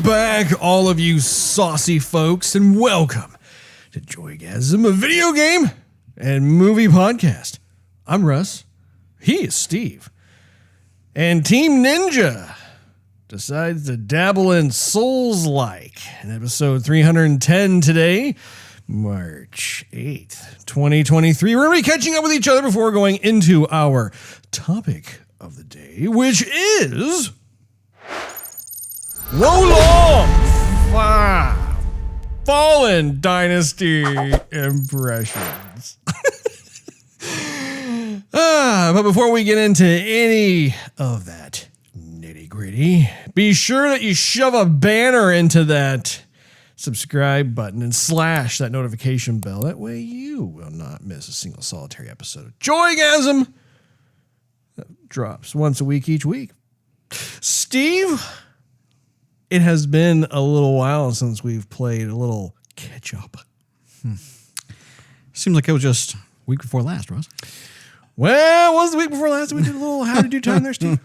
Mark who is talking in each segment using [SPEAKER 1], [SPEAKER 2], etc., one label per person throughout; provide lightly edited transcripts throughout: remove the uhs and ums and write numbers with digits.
[SPEAKER 1] back, all of you saucy folks, and welcome to Joygasm, a video game and movie podcast. I'm Russ. He is Steve. And Team Ninja decides to dabble in Souls-like in episode 310 today, March 8th, 2023. We're going to be catching up with each other before going into our topic of the day, which is Wo Long Fallen Dynasty impressions. But before we get into any of that nitty gritty, be sure that you shove a banner into that subscribe button and slash that notification bell. That way you will not miss a single solitary episode of Joygasm that drops once a week each week. Steve, it has been a little while since we've played a little catch up.
[SPEAKER 2] Seems like it was just a week before last, Russ.
[SPEAKER 1] Well, it was the week before last. We did a little how to do time there, Steve.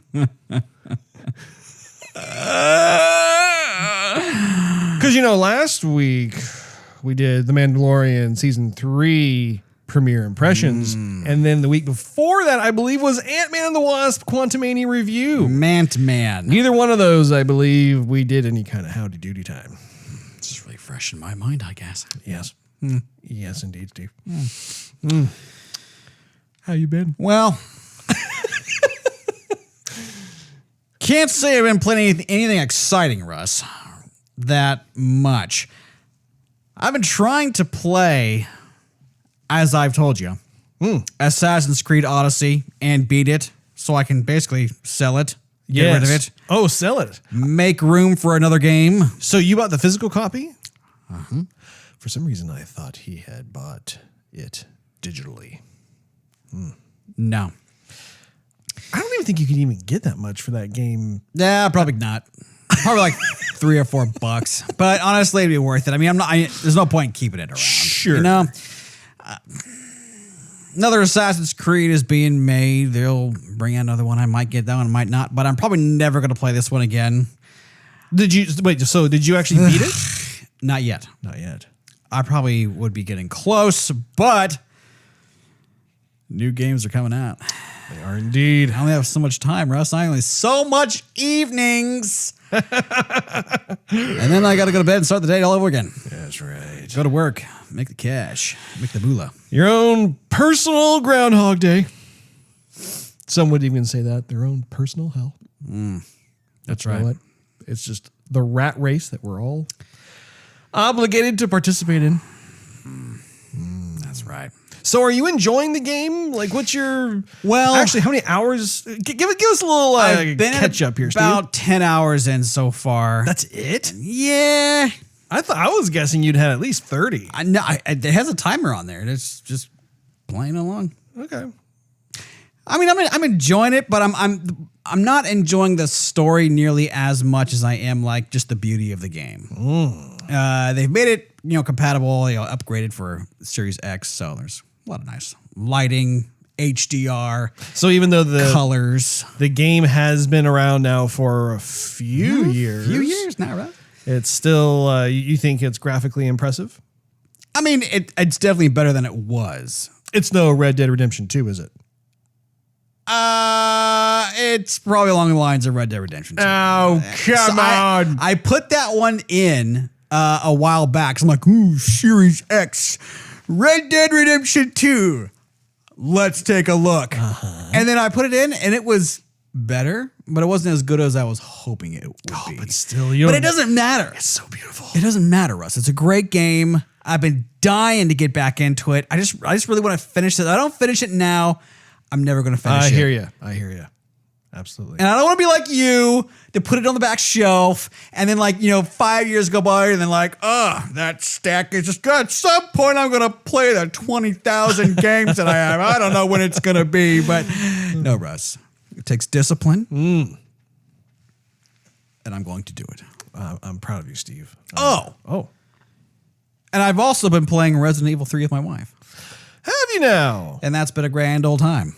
[SPEAKER 1] Because, last week we did The Mandalorian Season 3 premiere impressions. And then the week before that, I believe, was Ant-Man and the Wasp Quantumania review.
[SPEAKER 2] Man.
[SPEAKER 1] Neither one of those, I believe, we did any kind of howdy doody time.
[SPEAKER 2] It's just really fresh in my mind, I guess.
[SPEAKER 1] Yes. Yes, indeed, Steve. How you been?
[SPEAKER 2] Well, can't say I've been playing anything exciting, Russ. That much. I've been trying to play, as I've told you, Assassin's Creed Odyssey and beat it so I can basically sell it, get rid of it.
[SPEAKER 1] Oh, sell it.
[SPEAKER 2] Make room for another game.
[SPEAKER 1] So you bought the physical copy? Uh-huh. For some reason, I thought he had bought it digitally.
[SPEAKER 2] No.
[SPEAKER 1] I don't even think you could even get that much for that game.
[SPEAKER 2] Yeah, probably not. Probably like $3 or $4. But honestly, it'd be worth it. I mean, there's no point in keeping it around.
[SPEAKER 1] Sure.
[SPEAKER 2] Another Assassin's Creed is being made. They'll bring out another one. I might get that one, I might not. But I'm probably never going to play this one again.
[SPEAKER 1] Did you actually beat it?
[SPEAKER 2] Not yet.
[SPEAKER 1] Not yet.
[SPEAKER 2] I probably would be getting close, but new games are coming out.
[SPEAKER 1] They are indeed.
[SPEAKER 2] I only have so much time, Russ. I only so much evenings. And then I got to go to bed and start the day all over again.
[SPEAKER 1] That's right.
[SPEAKER 2] Go to work, make the cash, make the moolah.
[SPEAKER 1] Your own personal Groundhog Day. Some would even say that, their own personal hell.
[SPEAKER 2] That's
[SPEAKER 1] You know
[SPEAKER 2] right.
[SPEAKER 1] what? It's just the rat race that we're all obligated to participate in.
[SPEAKER 2] That's right.
[SPEAKER 1] So are you enjoying the game? Like, what's your...
[SPEAKER 2] Well...
[SPEAKER 1] Actually, how many hours... Give us a little
[SPEAKER 2] I've been
[SPEAKER 1] catch up here, Steve.
[SPEAKER 2] About 10 hours in so far.
[SPEAKER 1] That's it?
[SPEAKER 2] Yeah.
[SPEAKER 1] I was guessing you'd had at least 30.
[SPEAKER 2] It has a timer on there. It's just playing along.
[SPEAKER 1] Okay.
[SPEAKER 2] I mean, I'm enjoying it, but I'm not enjoying the story nearly as much as I am like just the beauty of the game. They've made it, compatible, upgraded for Series X, so there's a lot of nice lighting, HDR.
[SPEAKER 1] So even though the game has been around now for a few years.
[SPEAKER 2] Few years now, right?
[SPEAKER 1] It's still, you think it's graphically impressive?
[SPEAKER 2] I mean, it's definitely better than it was.
[SPEAKER 1] It's no Red Dead Redemption 2, is it?
[SPEAKER 2] It's probably along the lines of Red Dead Redemption 2.
[SPEAKER 1] Oh, come on.
[SPEAKER 2] I put that one in a while back. So I'm like, ooh, Series X, Red Dead Redemption 2. Let's take a look. And then I put it in, and it was better, but it wasn't as good as I was hoping it would be.
[SPEAKER 1] But still,
[SPEAKER 2] but it doesn't matter.
[SPEAKER 1] It's so beautiful.
[SPEAKER 2] It doesn't matter, Russ. It's a great game. I've been dying to get back into it. I just really want to finish it. I don't finish it now, I'm never going to finish it.
[SPEAKER 1] I hear you. Absolutely.
[SPEAKER 2] And I don't want to be like you to put it on the back shelf and then 5 years go by and then that stack is just at some point I'm going to play the 20,000 games that I have. I don't know when it's going to be, but no, Russ. It takes discipline. And I'm going to do it.
[SPEAKER 1] I'm proud of you, Steve.
[SPEAKER 2] Oh. And I've also been playing Resident Evil 3 with my wife.
[SPEAKER 1] Have you now?
[SPEAKER 2] And that's been a grand old time.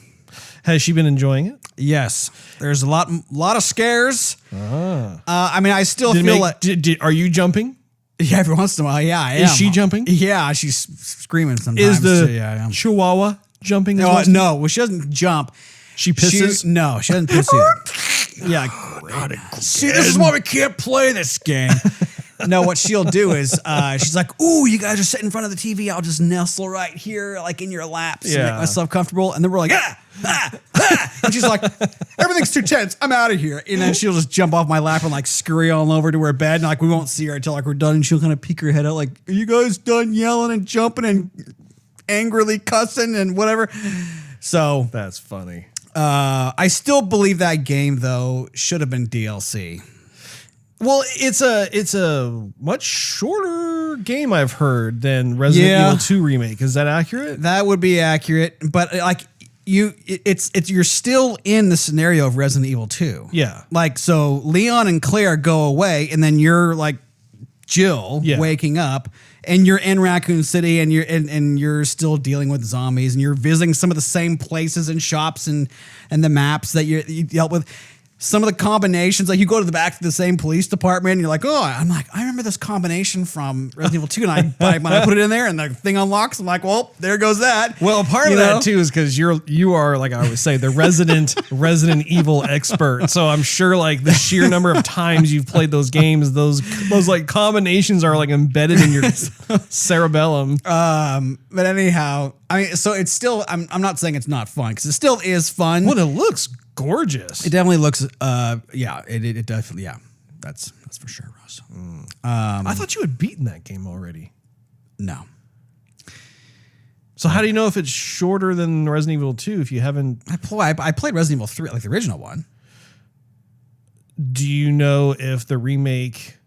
[SPEAKER 1] Has she been enjoying it?
[SPEAKER 2] Yes. There's a lot of scares. I mean, I still feel like...
[SPEAKER 1] Are you jumping?
[SPEAKER 2] Yeah, every once in a while, yeah, I am.
[SPEAKER 1] Is she jumping?
[SPEAKER 2] Yeah, she's screaming sometimes.
[SPEAKER 1] Is the
[SPEAKER 2] I am.
[SPEAKER 1] Chihuahua jumping as
[SPEAKER 2] No,
[SPEAKER 1] well?
[SPEAKER 2] no, well, she doesn't jump.
[SPEAKER 1] She pisses?
[SPEAKER 2] No, she doesn't piss either. Yeah. See, this is why we can't play this game. No, what she'll do is she's like, "Ooh, you guys are sitting in front of the TV. I'll just nestle right here, like in your laps, and make myself comfortable." And then we're like, and she's like, "Everything's too tense. I'm out of here." And then she'll just jump off my lap and like scurry on over to her bed, and like we won't see her until like we're done. And she'll kind of peek her head out, like, "Are you guys done yelling and jumping and angrily cussing and whatever?" So
[SPEAKER 1] That's funny.
[SPEAKER 2] I still believe that game though should have been DLC.
[SPEAKER 1] Well, it's a much shorter game, I've heard, than Resident Evil 2 remake. Is that accurate?
[SPEAKER 2] That would be accurate, but like you're still in the scenario of Resident Evil 2.
[SPEAKER 1] Yeah.
[SPEAKER 2] Like, so Leon and Claire go away, and then you're like Jill waking up, and you're in Raccoon City, and you're still dealing with zombies, and you're visiting some of the same places and shops and the maps that you dealt with. Some of the combinations, like you go to the back to the same police department and you're like, I remember this combination from Resident Evil 2 and when I put it in there and the thing unlocks, I'm like, well, there goes that.
[SPEAKER 1] Well, part of that too is because you are, like I always say, the Resident Evil expert. So I'm sure like the sheer number of times you've played those games, those like combinations are like embedded in your cerebellum.
[SPEAKER 2] But anyhow, I mean, so it's still, I'm not saying it's not fun because it still is fun.
[SPEAKER 1] Well, it looks gorgeous.
[SPEAKER 2] It definitely looks, it definitely, that's for sure, Russ.
[SPEAKER 1] I thought you had beaten that game already.
[SPEAKER 2] No.
[SPEAKER 1] So how do you know if it's shorter than Resident Evil 2 if you haven't?
[SPEAKER 2] I played Resident Evil 3, like the original one.
[SPEAKER 1] Do you know if the remake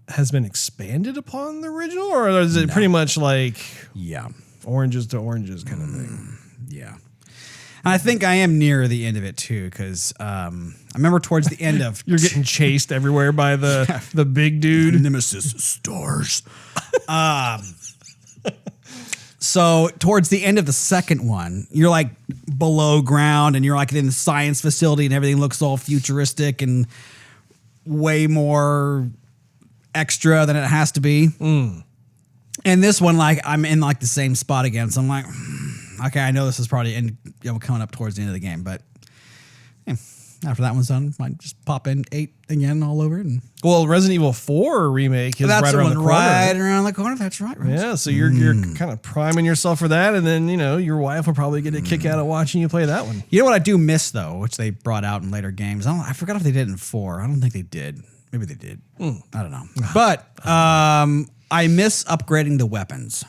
[SPEAKER 1] has been expanded upon the original, or is it pretty much like oranges to oranges kind of thing?
[SPEAKER 2] Yeah. I think I am near the end of it too, because I remember towards the end of
[SPEAKER 1] you're getting chased everywhere by the big dude.
[SPEAKER 2] Nemesis stars. So towards the end of the second one, you're like below ground and you're like in the science facility and everything looks all futuristic and way more extra than it has to be. And this one, like I'm in like the same spot again, so I'm like, okay, I know this is probably coming up towards the end of the game, but after that one's done, might just pop in 8 again all over. And
[SPEAKER 1] well, Resident Evil 4 remake is right around the corner.
[SPEAKER 2] Right around the corner. That's right.
[SPEAKER 1] Yeah, so you're kind of priming yourself for that, and then your wife will probably get a kick out of watching you play that one.
[SPEAKER 2] You know what I do miss though, which they brought out in later games. I forgot if they did in 4. I don't think they did. Maybe they did. I don't know. But I miss upgrading the weapons.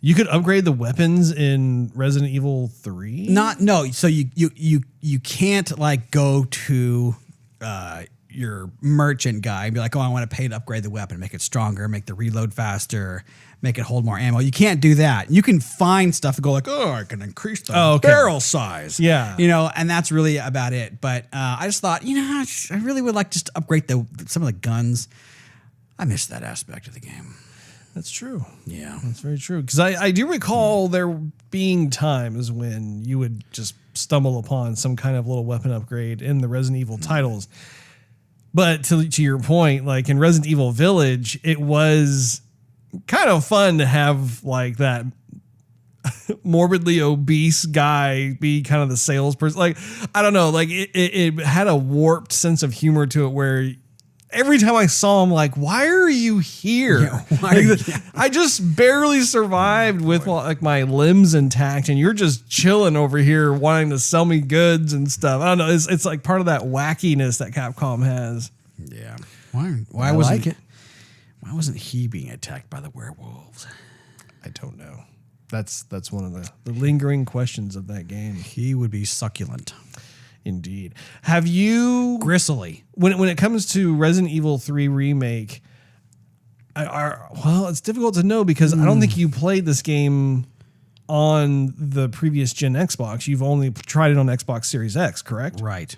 [SPEAKER 1] You could upgrade the weapons in Resident Evil 3?
[SPEAKER 2] No. So you can't like go to your merchant guy and be like, oh, I want to pay to upgrade the weapon, make it stronger, make the reload faster, make it hold more ammo. You can't do that. You can find stuff to go like, oh, I can increase the barrel size.
[SPEAKER 1] Yeah.
[SPEAKER 2] And that's really about it. But I just thought, I really would like just to upgrade some of the guns. I miss that aspect of the game.
[SPEAKER 1] That's true.
[SPEAKER 2] Yeah.
[SPEAKER 1] That's very true. Because I do recall there being times when you would just stumble upon some kind of little weapon upgrade in the Resident Evil titles. But to your point, like in Resident Evil Village, it was kind of fun to have like that morbidly obese guy be kind of the salesperson. Like, I don't know, like it had a warped sense of humor to it where every time I saw him, like, why are you here? Yeah, I just barely survived with like my limbs intact, and you're just chilling over here wanting to sell me goods and stuff. I don't know. It's like part of that wackiness that Capcom has.
[SPEAKER 2] Yeah. Why wasn't he being attacked by the werewolves?
[SPEAKER 1] I don't know. That's one of the lingering questions of that game.
[SPEAKER 2] He would be succulent.
[SPEAKER 1] Indeed. Have you
[SPEAKER 2] gristly
[SPEAKER 1] when it comes to Resident Evil 3 remake? Well, it's difficult to know because I don't think you played this game on the previous gen Xbox. You've only tried it on Xbox Series X, correct?
[SPEAKER 2] Right.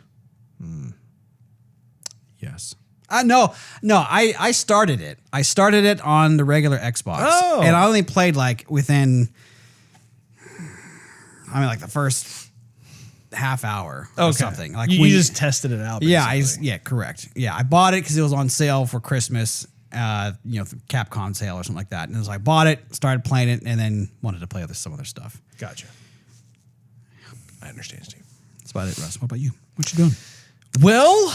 [SPEAKER 2] Yes. No. I started it. I started it on the regular Xbox, and I only played like within. I mean, like the first half hour or something. Like
[SPEAKER 1] you just tested it out. Basically.
[SPEAKER 2] Yeah, correct. Yeah, I bought it because it was on sale for Christmas. Capcom sale or something like that. And it was like, bought it, started playing it, and then wanted to play some other stuff.
[SPEAKER 1] Gotcha. I understand, Steve.
[SPEAKER 2] That's about it, Russ. What about you? What you doing?
[SPEAKER 1] Well,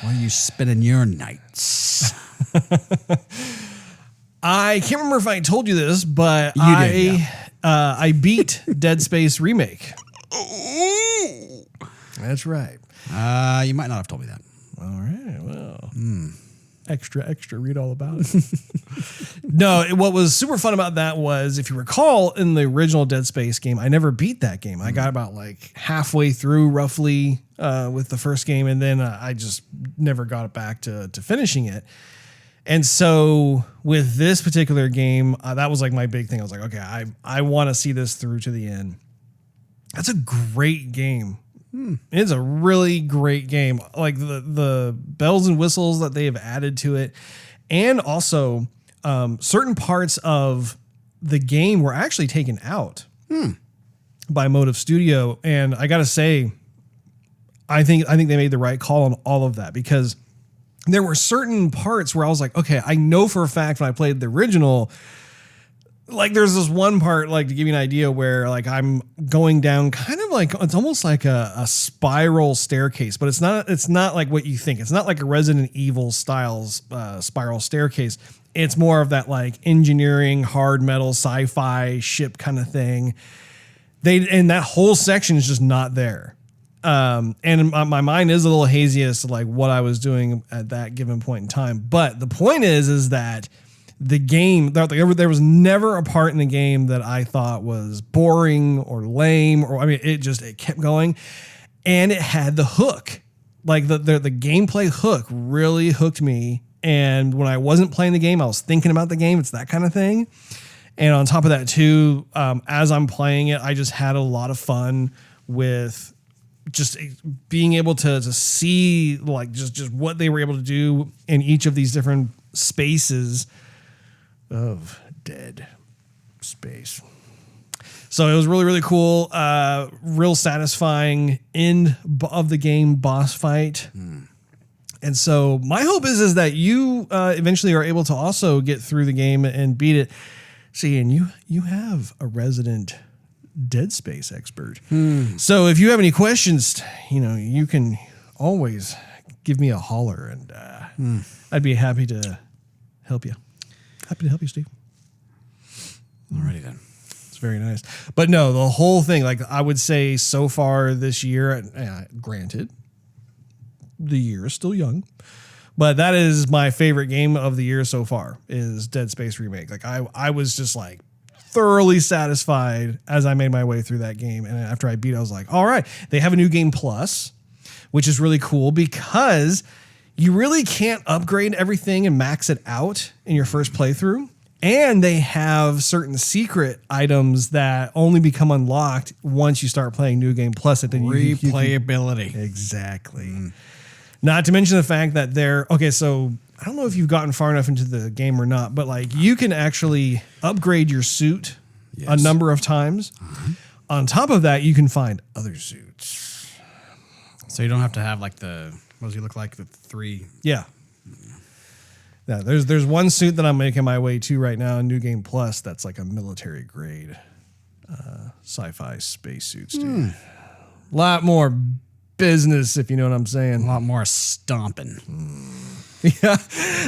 [SPEAKER 2] where are you spending your nights?
[SPEAKER 1] I can't remember if I told you this, but I beat Dead Space Remake. That's right.
[SPEAKER 2] You might not have told me that.
[SPEAKER 1] All right. Well, extra. Read all about it. No, what was super fun about that was, if you recall, in the original Dead Space game, I never beat that game. I got about like halfway through, roughly, with the first game, and then I just never got it back to finishing it. And so with this particular game, that was like my big thing. I was like, okay, I want to see this through to the end. That's a great game. It's a really great game. Like the bells and whistles that they have added to it. And also certain parts of the game were actually taken out by Motive Studio. And I got to say, I think they made the right call on all of that, because there were certain parts where I was like, okay, I know for a fact when I played the original, like there's this one part, like to give you an idea, where like I'm going down kind of like, it's almost like a spiral staircase, but it's not like what you think. It's not like a Resident Evil styles spiral staircase. It's more of that like engineering, hard metal, sci-fi ship kind of thing. And that whole section is just not there. And my mind is a little hazy as to like what I was doing at that given point in time. But the point is that the game, there was never a part in the game that I thought was boring or lame, or, I mean, it kept going, and it had the hook. Like the gameplay hook really hooked me. And when I wasn't playing the game, I was thinking about the game. It's that kind of thing. And on top of that too, as I'm playing it, I just had a lot of fun with just being able to see like just what they were able to do in each of these different spaces of Dead Space. So it was really, really cool. Real satisfying end of the game boss fight. And so my hope is that you eventually are able to also get through the game and beat it. See, and you have a resident Dead Space expert. So if you have any questions, you can always give me a holler, and I'd be happy to help you. Happy to help you, Steve.
[SPEAKER 2] Alrighty then.
[SPEAKER 1] It's very nice. But no, the whole thing, like I would say so far this year, granted, the year is still young, but that is my favorite game of the year so far, is Dead Space Remake. Like I was just like thoroughly satisfied as I made my way through that game. And after I beat it, I was like, all right, they have a new game plus, which is really cool because you really can't upgrade everything and max it out in your first playthrough. And they have certain secret items that only become unlocked once you start playing New Game Plus.
[SPEAKER 2] Replayability.
[SPEAKER 1] Exactly. Not to mention the fact that so I don't know if you've gotten far enough into the game or not, but like you can actually upgrade your suit a number of times. On top of that, you can find other suits.
[SPEAKER 2] So you don't have to have like what does he look like? The three.
[SPEAKER 1] Yeah. Yeah, there's one suit that I'm making my way to right now in New Game Plus that's like a military grade sci-fi space suits, dude. A lot more business, if you know what I'm saying.
[SPEAKER 2] A lot more stomping.
[SPEAKER 1] Yeah.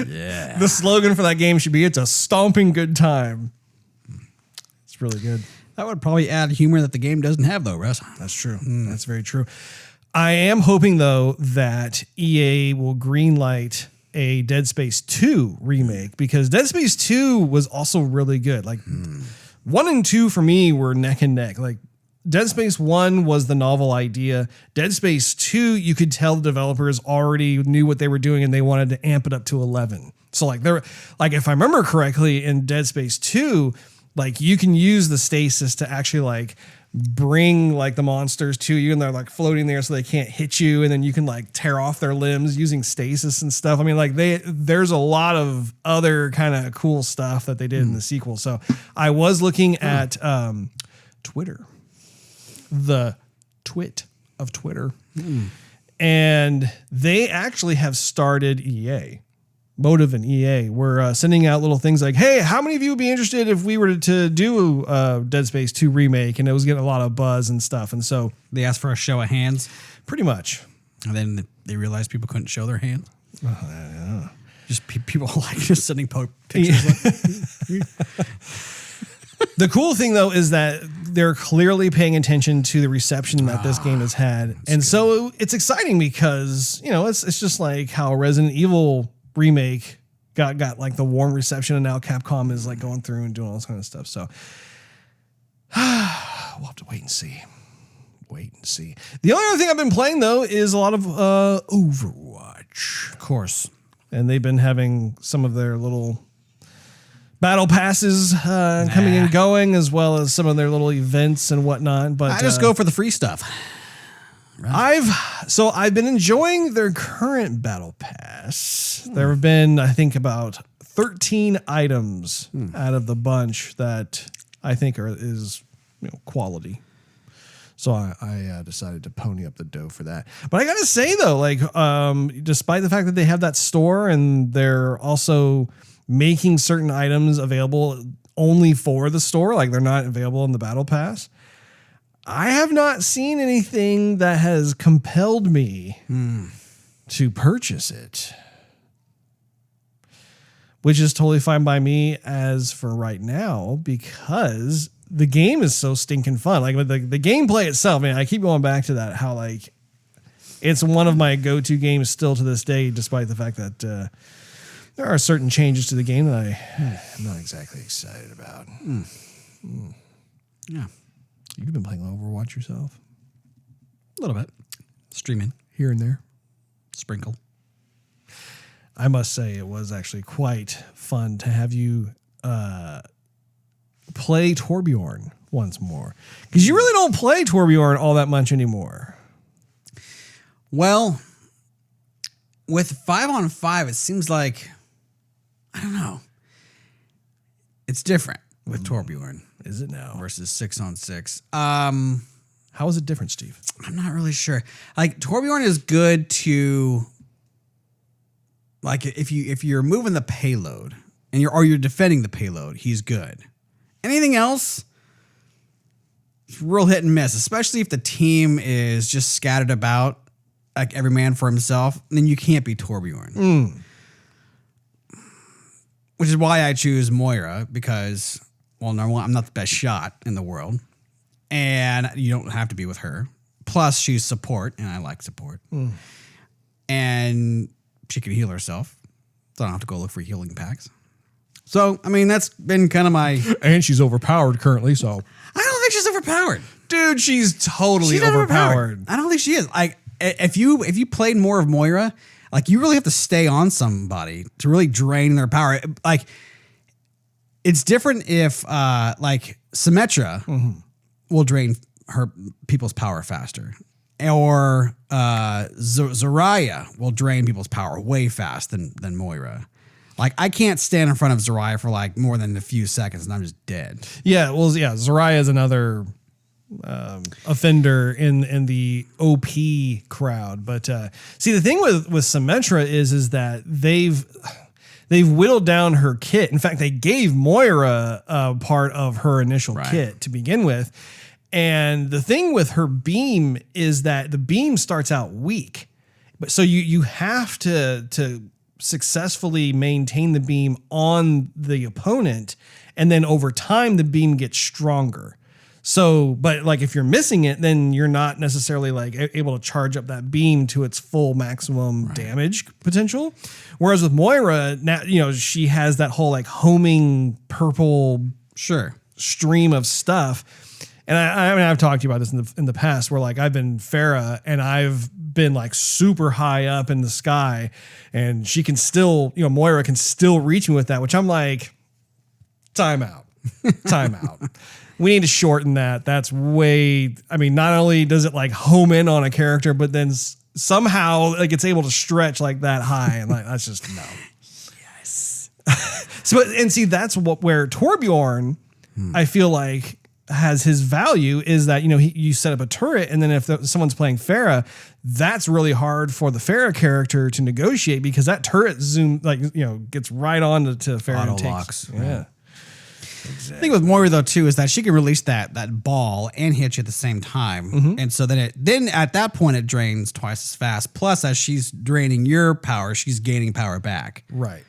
[SPEAKER 2] Yeah.
[SPEAKER 1] The slogan for that game should be, "It's a stomping good time." It's really good.
[SPEAKER 2] That would probably add humor that the game doesn't have, though, Russ.
[SPEAKER 1] That's true. That's very true. I am hoping, though, that EA will greenlight a Dead Space 2 remake, because Dead Space 2 was also really good. Like 1 and 2 for me were neck and neck. Like Dead Space 1 was the novel idea. Dead Space 2, you could tell the developers already knew what they were doing and they wanted to amp it up to 11. So like if I remember correctly, in Dead Space 2, like you can use the stasis to actually like bring like the monsters to you, and they're like floating there so they can't hit you, and then you can like tear off their limbs using stasis and stuff. I mean, like there's a lot of other kind of cool stuff that they did in the sequel. So I was looking at Twitter, the twit of Twitter. And they actually have started EA. Motive and EA were sending out little things like, hey, how many of you would be interested if we were to do Dead Space 2 remake? And it was getting a lot of buzz and stuff. And so
[SPEAKER 2] They asked for a show of hands.
[SPEAKER 1] pretty much.
[SPEAKER 2] And then they realized people couldn't show their hands. Just people like just sending pictures.
[SPEAKER 1] The cool thing, though, is that they're clearly paying attention to the reception that this game has had. And so it's exciting because, you know, it's just like how Resident Evil remake got like the warm reception, and now Capcom is like going through and doing all this kind of stuff. So we'll have to wait and see. The only other thing I've been playing, though, is a lot of Overwatch.
[SPEAKER 2] Of course.
[SPEAKER 1] And they've been having some of their little battle passes coming and going, as well as some of their little events and whatnot. But
[SPEAKER 2] I just go for the free stuff.
[SPEAKER 1] Right. I've been enjoying their current battle pass. There have been, I think, about 13 items out of the bunch that I think is quality. So I decided to pony up the dough for that. But I gotta say though, like, despite the fact that they have that store and they're also making certain items available only for the store, like they're not available in the battle pass, I have not seen anything that has compelled me to purchase it, which is totally fine by me as for right now, because the game is so stinking fun. Like the gameplay itself, man, I keep going back to that, how like it's one of my go-to games still to this day, despite the fact that there are certain changes to the game that I'm not exactly excited about.
[SPEAKER 2] Yeah.
[SPEAKER 1] You've been playing Overwatch yourself?
[SPEAKER 2] A little bit. Streaming.
[SPEAKER 1] Here and there.
[SPEAKER 2] Sprinkle.
[SPEAKER 1] I must say it was actually quite fun to have you play Torbjorn once more. Because you really don't play Torbjorn all that much anymore.
[SPEAKER 2] Well, with 5-on-5, it seems like, I don't know. It's different with Torbjorn.
[SPEAKER 1] Is it now?
[SPEAKER 2] Versus 6-on-6.
[SPEAKER 1] How is it different, Steve?
[SPEAKER 2] I'm not really sure. Like Torbjorn is good to, like, if you're moving the payload and you're defending the payload, he's good. Anything else, it's real hit and miss, especially if the team is just scattered about, like every man for himself. Then you can't be Torbjorn. Which is why I choose Moira, because, well, number one, I'm not the best shot in the world, and you don't have to be with her. Plus, she's support, and I like support. And she can heal herself, so I don't have to go look for healing packs. So, I mean, that's been kind of my...
[SPEAKER 1] And she's overpowered currently, so...
[SPEAKER 2] I don't think she's overpowered.
[SPEAKER 1] Dude, she's totally
[SPEAKER 2] She's not
[SPEAKER 1] overpowered.
[SPEAKER 2] I don't think she is. Like, if you played more of Moira, like, you really have to stay on somebody to really drain their power. Like, it's different if, like, Symmetra will drain her people's power faster. Or Zarya will drain people's power way fast than Moira. Like, I can't stand in front of Zarya for, like, more than a few seconds, and I'm just dead.
[SPEAKER 1] Yeah, well, yeah, Zarya is another offender in the OP crowd. But see, the thing with Symmetra is that they've whittled down her kit. In fact, they gave Moira part of her initial kit to begin with. And the thing with her beam is that the beam starts out weak. But so you have to successfully maintain the beam on the opponent, and then over time the beam gets stronger. So, but like if you're missing it, then you're not necessarily like able to charge up that beam to its full maximum damage potential. Whereas with Moira, now, you know, she has that whole like homing purple stream of stuff. And I mean, I've talked to you about this in the past, where like I've been Pharah and I've been like super high up in the sky, and she can still, you know, Moira can still reach me with that, which I'm like, time out. We need to shorten that. That's way, I mean, not only does it like home in on a character, but then somehow like it's able to stretch like that high, and like that's just no. Yes. So and see, that's where Torbjorn, I feel like, has his value is that, you set up a turret, and then if someone's playing Pharah, that's really hard for the Pharah character to negotiate because that turret gets right on to Pharah and takes.
[SPEAKER 2] Auto-locks.
[SPEAKER 1] Yeah.
[SPEAKER 2] The thing with Moira though too is that she can release that ball and hit you at the same time, and so then at that point it drains twice as fast. Plus, as she's draining your power, she's gaining power back.
[SPEAKER 1] Right.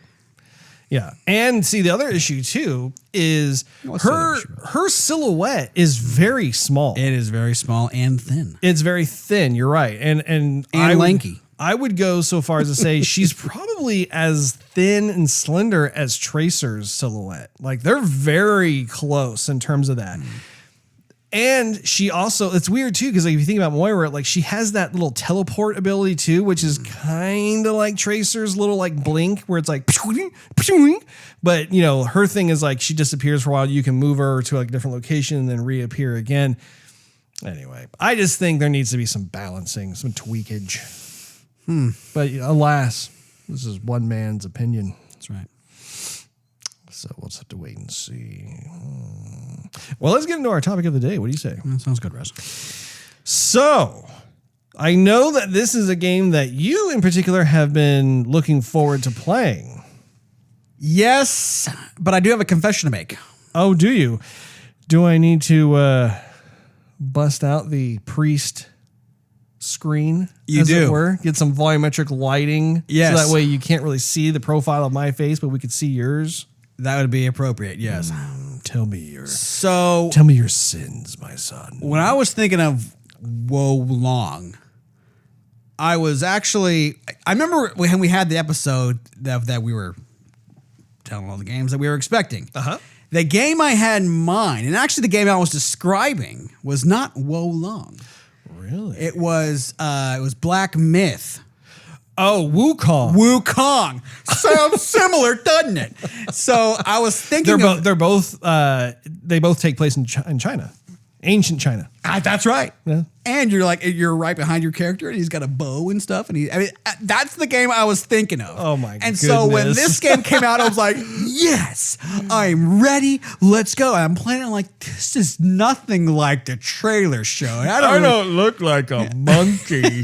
[SPEAKER 1] Yeah, and see the other issue too is her silhouette is very small.
[SPEAKER 2] It is very small and thin.
[SPEAKER 1] It's very thin. You're right, and
[SPEAKER 2] lanky.
[SPEAKER 1] I would go so far as to say she's probably as thin and slender as Tracer's silhouette. Like they're very close in terms of that. And she also, it's weird too, because if you think about Moira, like she has that little teleport ability too, which is kind of like Tracer's little like blink where it's like, but her thing is like she disappears for a while. You can move her to like a different location and then reappear again. Anyway, I just think there needs to be some balancing, some tweakage. But alas, this is one man's opinion.
[SPEAKER 2] That's right.
[SPEAKER 1] So we'll just have to wait and see. Well, let's get into our topic of the day. What do you say?
[SPEAKER 2] That sounds good, Russ.
[SPEAKER 1] So I know that this is a game that you in particular have been looking forward to playing.
[SPEAKER 2] Yes, but I do have a confession to make.
[SPEAKER 1] Oh, do you? Do I need to bust out the priest screen?
[SPEAKER 2] You
[SPEAKER 1] as
[SPEAKER 2] do.
[SPEAKER 1] It were? Get some volumetric lighting.
[SPEAKER 2] Yes.
[SPEAKER 1] So that way you can't really see the profile of my face, but we could see yours.
[SPEAKER 2] That would be appropriate, yes.
[SPEAKER 1] Tell me your sins, my son.
[SPEAKER 2] When I was thinking of Wo Long, I remember when we had the episode that we were telling all the games that we were expecting. The game I had in mind, and actually the game I was describing, was not Wo Long.
[SPEAKER 1] Really?
[SPEAKER 2] It was Black Myth.
[SPEAKER 1] Oh, Wukong.
[SPEAKER 2] Wukong. Sounds similar, doesn't it? So I was thinking
[SPEAKER 1] they both take place in China. Ancient China.
[SPEAKER 2] That's right.
[SPEAKER 1] Yeah.
[SPEAKER 2] And you're right behind your character, and he's got a bow and stuff. And that's the game I was thinking of.
[SPEAKER 1] Oh my
[SPEAKER 2] And so when this game came out, I was like, yes, I'm ready. Let's go. And I'm playing. I'm like, this is nothing like the trailer show.
[SPEAKER 1] I don't look like a monkey.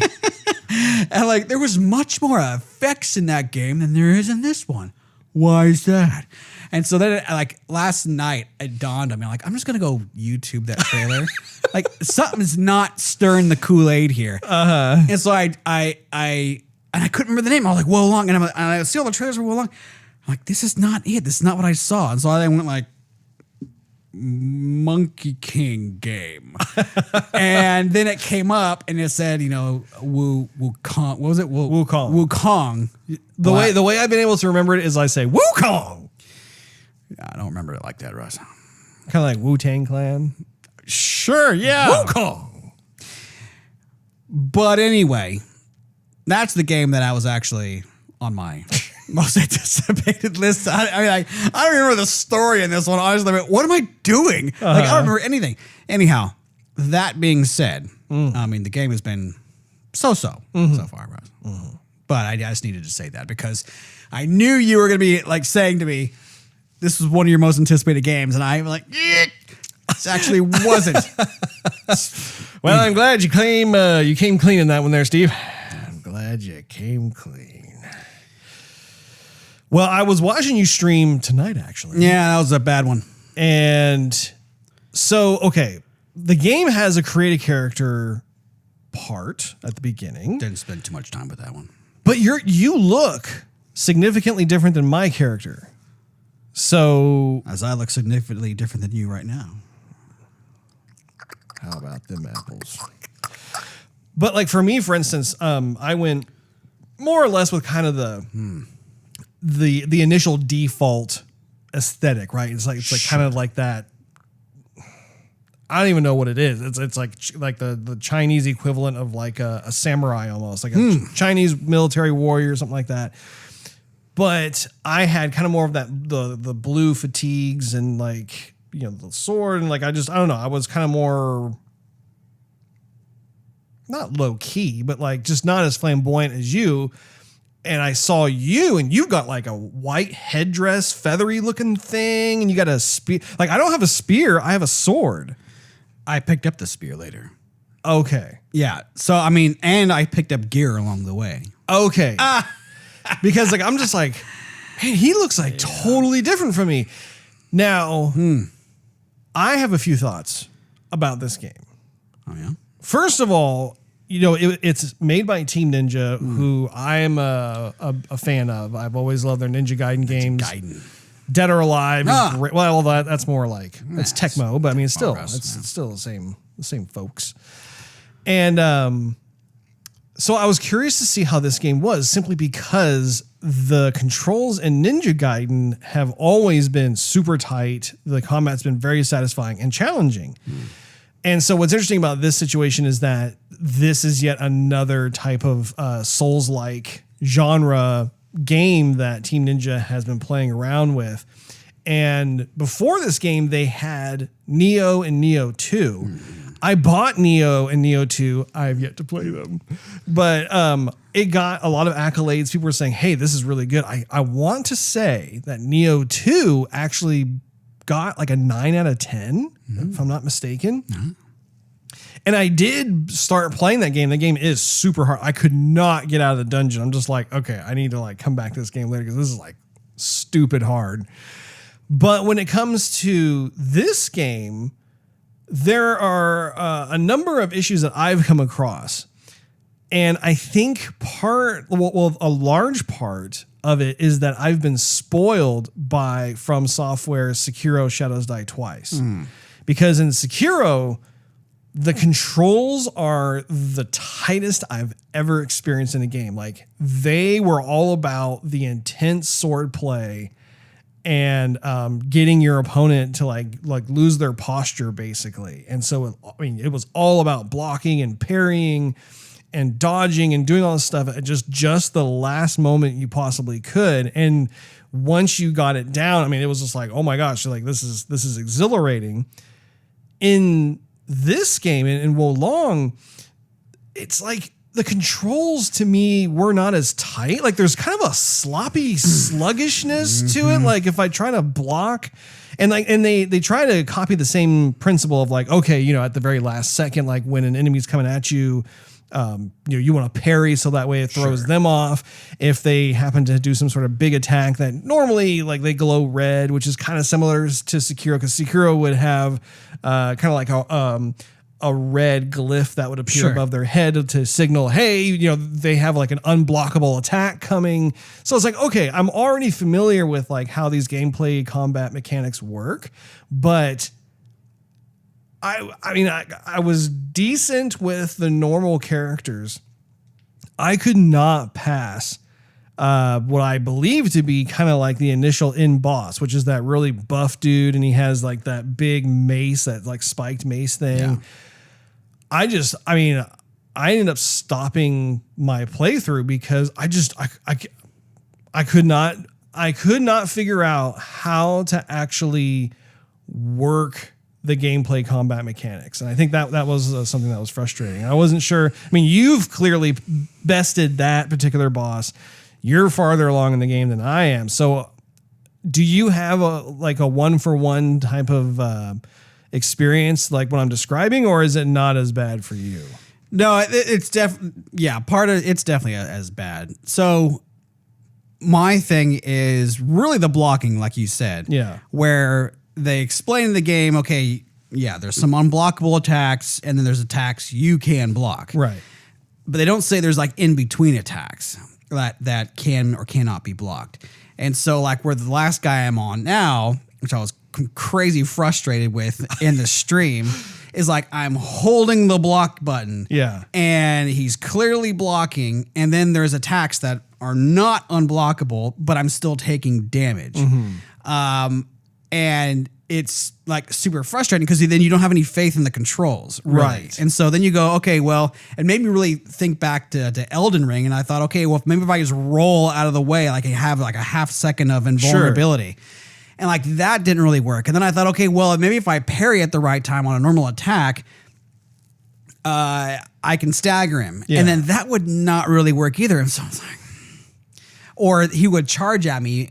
[SPEAKER 2] And like, there was much more effects in that game than there is in this one. Why is that? And so then, like last night, it dawned on me. Like, I'm just gonna go YouTube that trailer. Like, something's not stirring the Kool-Aid here. And so I couldn't remember the name. I was like, Wo Long, and I see all the trailers for Wo Long. I'm like, this is not it. This is not what I saw. And so I went like, Monkey King game. And then it came up and it said, Wukong. What was it?
[SPEAKER 1] Wukong.
[SPEAKER 2] Wukong.
[SPEAKER 1] The way I've been able to remember it is I say Wukong.
[SPEAKER 2] I don't remember it like that, Russ.
[SPEAKER 1] Kind of like Wu-Tang Clan.
[SPEAKER 2] Sure, yeah.
[SPEAKER 1] Wukong.
[SPEAKER 2] But anyway, that's the game that I was actually on my most anticipated list. I don't remember the story in this one. I was like, what am I doing? Like, I don't remember anything. Anyhow, that being said, the game has been so-so so far, Russ. But I just needed to say that because I knew you were going to be like saying to me, this was one of your most anticipated games. And I'm like, it actually wasn't.
[SPEAKER 1] Well, I'm glad you came clean in that one there, Steve. I'm glad you came clean. Well, I was watching you stream tonight, actually.
[SPEAKER 2] Yeah, that was a bad one.
[SPEAKER 1] And so, okay, the game has a create a character part at the beginning.
[SPEAKER 2] Didn't spend too much time with that one.
[SPEAKER 1] But you look significantly different than my character. So,
[SPEAKER 2] as I look significantly different than you right now.
[SPEAKER 1] How about them apples? But like for me, for instance, I went more or less with kind of the initial default aesthetic, right? It's like kind of like that. I don't even know what it is. It's like the Chinese equivalent of like a samurai almost, like a Chinese military warrior or something like that. But I had kind of more of that the blue fatigues and like the sword and like I don't know. I was kind of more not low key, but like just not as flamboyant as you. And I saw you, and you've got like a white headdress, feathery looking thing, and you got a spear. Like I don't have a spear, I have a sword.
[SPEAKER 2] I picked up the spear later.
[SPEAKER 1] Okay.
[SPEAKER 2] Yeah. So, I mean, and I picked up gear along the way.
[SPEAKER 1] Okay. Because like I'm just like, man, he looks like totally different from me. Now, I have a few thoughts about this game.
[SPEAKER 2] Oh, yeah?
[SPEAKER 1] First of all, you know, it's made by Team Ninja, who I am a fan of. I've always loved their Ninja Gaiden games. Dead or Alive is great. Well, that's more like that's Tecmo, but I mean, it's still the same folks. And so I was curious to see how this game was, simply because the controls in Ninja Gaiden have always been super tight. The combat's been very satisfying and challenging. And so what's interesting about this situation is that this is yet another type of Souls-like genre game that Team Ninja has been playing around with. And before this game, they had Nioh and Nioh 2. I bought Nioh and Nioh 2. I have yet to play them. But it got a lot of accolades. People were saying, hey, this is really good. I want to say that Nioh 2 actually got like a 9 out of 10, if I'm not mistaken. And I did start playing that game. The game is super hard. I could not get out of the dungeon. I'm just like, okay, I need to like come back to this game later because this is like stupid hard. But when it comes to this game, there are a number of issues that I've come across. And I think a large part of it is that I've been spoiled by From Software's Sekiro Shadows Die Twice. Because in Sekiro, the controls are the tightest I've ever experienced in a game. Like, they were all about the intense sword play and getting your opponent to like lose their posture, basically. And so, I mean, it was all about blocking and parrying and dodging and doing all this stuff at just the last moment you possibly could. And once you got it down, I mean, it was just like, oh my gosh, like this is exhilarating. In this game, in Wo Long, it's like the controls to me were not as tight. Like there's kind of a sloppy sluggishness to it. Like if I try to block and they try to copy the same principle of like, okay, you know, at the very last second, like when an enemy's coming at you, you want to parry so that way it throws them off. If they happen to do some sort of big attack that normally like they glow red, which is kind of similar to Sekiro, because Sekiro would have kind of like a red glyph that would appear above their head to signal, hey, you know, they have like an unblockable attack coming. So it's like, okay, I'm already familiar with like how these gameplay combat mechanics work, but I mean, I was decent with the normal characters. I could not pass what I believe to be kind of like the initial in boss, which is that really buff dude, and he has like that big mace, that like spiked mace thing. Yeah. I ended up stopping my playthrough because I could not figure out how to actually work the gameplay combat mechanics. And I think that was something that was frustrating. I wasn't sure. I mean, you've clearly bested that particular boss. You're farther along in the game than I am. So do you have a 1-for-1 type of experience like what I'm describing, or is it not as bad for you?
[SPEAKER 2] No, it's it's definitely as bad. So my thing is really the blocking, like you said.
[SPEAKER 1] Yeah.
[SPEAKER 2] Where they explain in the game, okay, yeah, there's some unblockable attacks, and then there's attacks you can block.
[SPEAKER 1] Right.
[SPEAKER 2] But they don't say there's like in-between attacks that can or cannot be blocked. And so like where the last guy I'm on now, which I was crazy frustrated with in the stream, is like I'm holding the block button.
[SPEAKER 1] Yeah.
[SPEAKER 2] And he's clearly blocking, and then there's attacks that are not unblockable, but I'm still taking damage. And it's like super frustrating because then you don't have any faith in the controls. Really. Right. And so then you go, okay, well, it made me really think back to Elden Ring. And I thought, okay, well, maybe if I just roll out of the way, like I have like a half second of invulnerability. Sure. And like that didn't really work. And then I thought, okay, well, maybe if I parry at the right time on a normal attack, I can stagger him. Yeah. And then that would not really work either. And so I was like, or he would charge at me,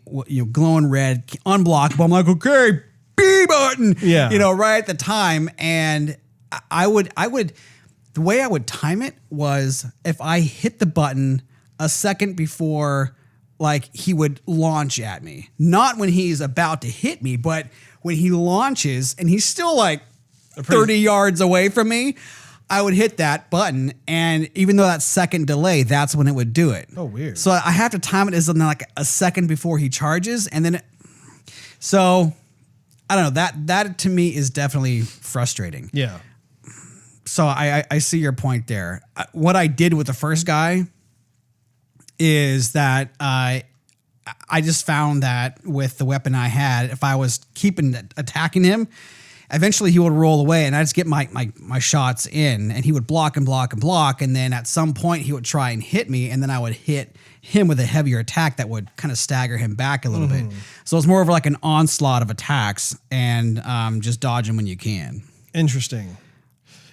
[SPEAKER 2] glowing red, unblockable. I'm like, okay, B button, right at the time. And the way I would time it was if I hit the button a second before like he would launch at me. Not when he's about to hit me, but when he launches and he's still like 30 yards away from me, I would hit that button. And even though that second delay, that's when it would do it.
[SPEAKER 1] Oh, weird.
[SPEAKER 2] So I have to time it as like a second before he charges. And then, so I don't know, that to me is definitely frustrating.
[SPEAKER 1] Yeah.
[SPEAKER 2] So I see your point there. What I did with the first guy is that I just found that with the weapon I had, if I was keeping attacking him, eventually he would roll away and I just get my shots in and he would block and block and block. And then at some point he would try and hit me and then I would hit him with a heavier attack that would kind of stagger him back a little bit. So it's more of like an onslaught of attacks and just dodge him when you can.
[SPEAKER 1] Interesting.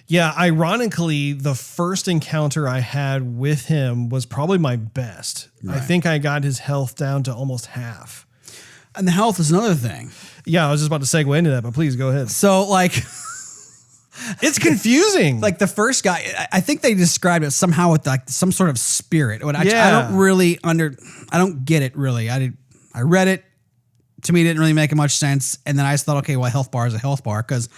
[SPEAKER 1] Yeah, ironically, the first encounter I had with him was probably my best. Right. I think I got his health down to almost half.
[SPEAKER 2] And the health is another thing.
[SPEAKER 1] Yeah, I was just about to segue into that, but please go ahead.
[SPEAKER 2] So, like,
[SPEAKER 1] it's confusing.
[SPEAKER 2] Like the first guy, I think they described it somehow with like some sort of spirit. I don't really I don't get it really. I read it. To me, it didn't really make much sense. And then I just thought, okay, well, a health bar is a health bar because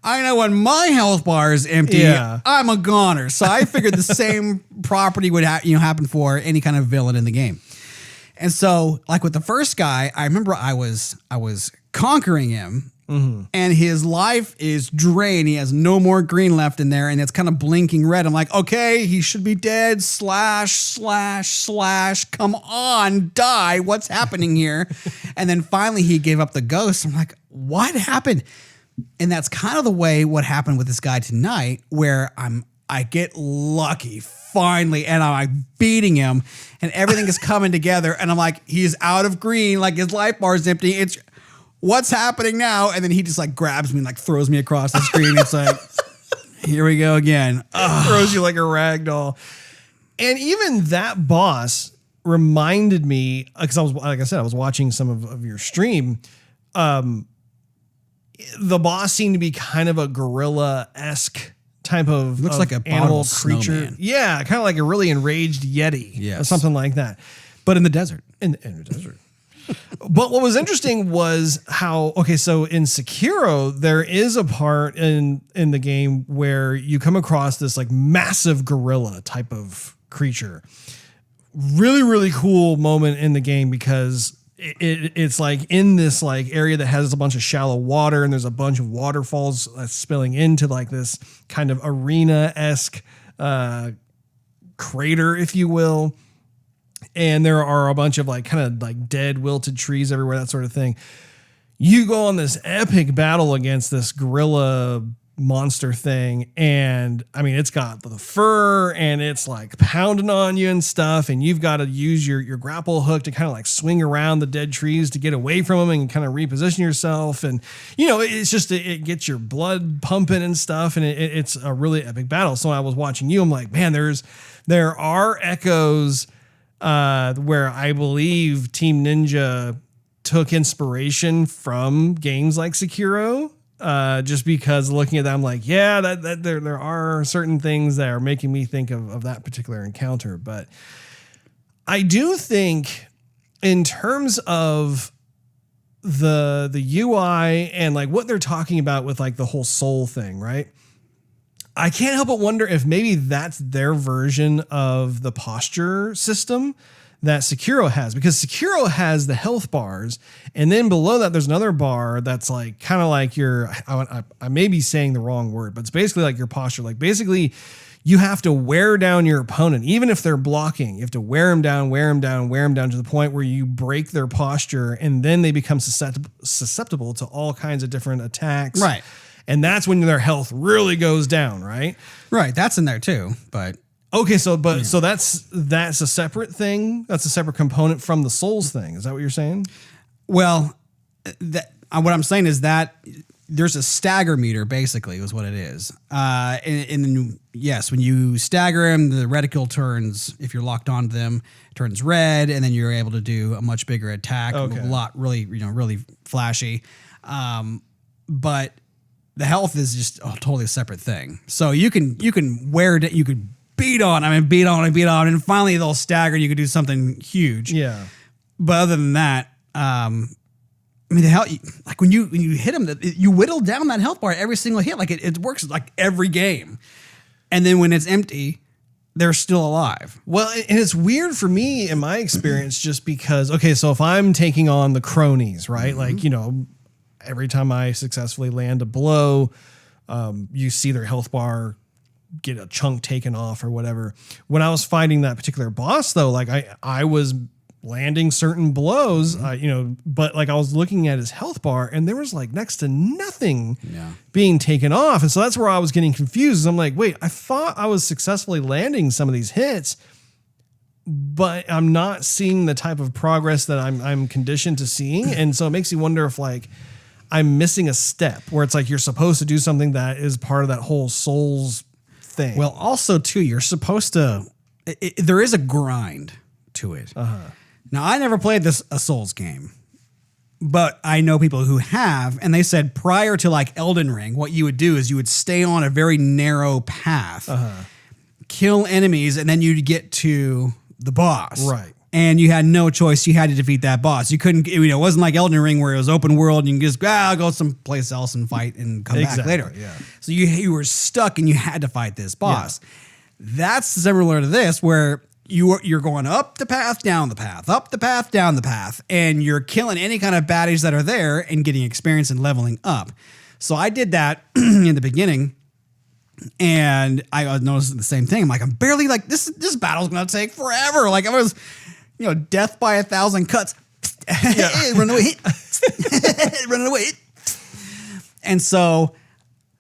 [SPEAKER 2] I know when my health bar is empty, I'm a goner. So I figured the same property would happen for any kind of villain in the game. And so, like with the first guy, I remember I was conquering him, and his life is drained. He has no more green left in there, and it's kind of blinking red. I'm like, okay, he should be dead. // Come on, die. What's happening here? And then finally, he gave up the ghost. I'm like, what happened? And that's kind of the way what happened with this guy tonight, where I get lucky finally, and I'm like beating him, and everything is coming together, and I'm like, he's out of green, like his life bar is empty. It's what's happening now? And then he just like grabs me and like throws me across the screen. It's like, here we go again.
[SPEAKER 1] Throws you like a rag doll. And even that boss reminded me, because I was watching some of your stream. The boss seemed to be kind of a gorilla-esque type of
[SPEAKER 2] looks like a
[SPEAKER 1] animal creature.
[SPEAKER 2] Snowman.
[SPEAKER 1] Yeah, kind of like a really enraged Yeti or something like that.
[SPEAKER 2] But in the desert.
[SPEAKER 1] In the desert. But what was interesting was how, so in Sekiro, there is a part in the game where you come across this like massive gorilla type of creature. Really, really cool moment in the game because it's like in this like area that has a bunch of shallow water and there's a bunch of waterfalls spilling into like this kind of arena-esque crater, if you will. And there are a bunch of like kind of like dead wilted trees everywhere, that sort of thing. You go on this epic battle against this gorilla monster thing. And I mean, it's got the fur and it's like pounding on you and stuff. And you've got to use your grapple hook to kind of like swing around the dead trees to get away from them and kind of reposition yourself. And, it's just, it gets your blood pumping and stuff. And it's a really epic battle. So when I was watching you, I'm like, man, there are echoes where I believe Team Ninja took inspiration from games like Sekiro. Just because looking at that, I'm like, yeah, that there are certain things that are making me think of that particular encounter. But I do think in terms of the UI and like what they're talking about with like the whole soul thing, right? I can't help but wonder if maybe that's their version of the posture system that Sekiro has, because Sekiro has the health bars, and then below that there's another bar that's like kind of like I may be saying the wrong word, but it's basically like your posture. Like basically you have to wear down your opponent, even if they're blocking. You have to wear them down to the point where you break their posture, and then they become susceptible to all kinds of different attacks.
[SPEAKER 2] Right.
[SPEAKER 1] And that's when their health really goes down, right?
[SPEAKER 2] Right. That's in there too. But
[SPEAKER 1] okay, so that's a separate thing. That's a separate component from the souls thing. Is that what you're saying?
[SPEAKER 2] Well, what I'm saying is that there's a stagger meter, basically, is what it is. Yes, when you stagger them, the reticle turns. If you're locked onto them, turns red, and then you're able to do a much bigger attack. Okay. A lot, really flashy. But the health is just a totally separate thing. So you can wear it, you could beat on, and finally they'll stagger. You could do something huge.
[SPEAKER 1] Yeah.
[SPEAKER 2] But other than that, the health, like when you hit them, you whittle down that health bar every single hit. Like it works like every game. And then when it's empty, they're still alive.
[SPEAKER 1] Well, and it's weird for me in my experience just because, okay, so if I'm taking on the cronies, right?
[SPEAKER 2] Mm-hmm.
[SPEAKER 1] Like, every time I successfully land a blow, you see their health bar get a chunk taken off or whatever. When I was fighting that particular boss, though, like I was landing certain blows, but like I was looking at his health bar and there was like next to nothing being taken off. And so that's where I was getting confused. I'm like, wait, I thought I was successfully landing some of these hits, but I'm not seeing the type of progress that I'm conditioned to seeing. And so it makes you wonder if like I'm missing a step where it's like you're supposed to do something that is part of that whole Souls thing.
[SPEAKER 2] Well, also too, you're supposed to, there is a grind to it. Now, I never played a Souls game, but I know people who have, and they said prior to like Elden Ring, what you would do is you would stay on a very narrow path, kill enemies, and then you'd get to the boss.
[SPEAKER 1] Right.
[SPEAKER 2] And you had no choice. You had to defeat that boss. You couldn't, it wasn't like Elden Ring where it was open world and you can just I'll go someplace else and fight and come back later.
[SPEAKER 1] Yeah.
[SPEAKER 2] So you were stuck and you had to fight this boss. Yeah. That's similar to this where you're going up the path, down the path, up the path, down the path, and you're killing any kind of baddies that are there and getting experience and leveling up. So I did that in the beginning, and I noticed the same thing. I'm like, I'm barely like this battle's gonna take forever. Like I was, death by 1,000 cuts. Run away, run away. And so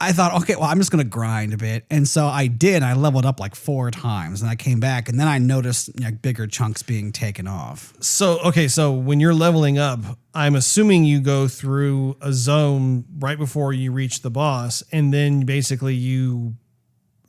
[SPEAKER 2] I thought, okay, well, I'm just going to grind a bit. And so I did. I leveled up like 4 times and I came back and then I noticed bigger chunks being taken off.
[SPEAKER 1] So, okay. So when you're leveling up, I'm assuming you go through a zone right before you reach the boss. And then basically you